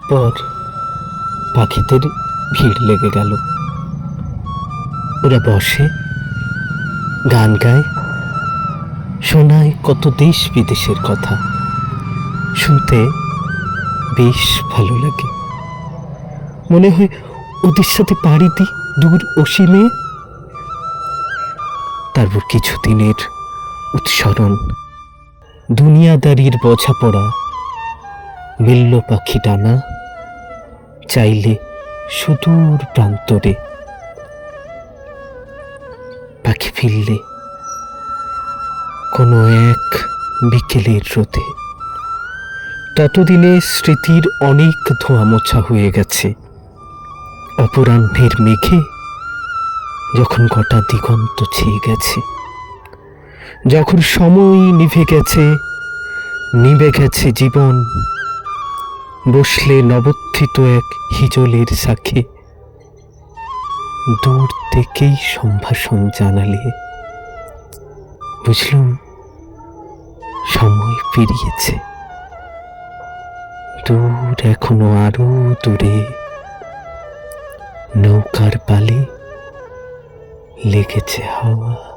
পর পাখিদের ভিড় লেগে গেল। ওরা বসে, গান গায়, শোনায় কত দেশ বিদেশের কথা। শুনতে বেশ ভালো লাগে। মনে হয় ওদের সাথে পাড়ি দিই দূর অসীমে। তারপর কিছুদিনের উৎসরণ, দুনিয়াদারির বোঝাপড়া, মিলল পাখি ডানা, চাইলে সুদূর প্রান্তরে। পাখি ফিরলে কোনো এক বিকেলের রোদে। ততদিনে স্মৃতির অনেক ধোঁয়া মোছা হয়ে গেছে। অপরাহ্নের মেঘে যখন গোটা দিগন্ত ছেয়ে গেছে, যখন সময় নিভে গেছে জীবন, বসলে নবোত্থিত এক হিজলের সাথে দূর থেকেই সম্ভাষণ জানালে বুঝলুম সময় পেরিয়েছে। দূর এখনো আরো দূরে নৌকার পালে লেগেছে হাওয়া।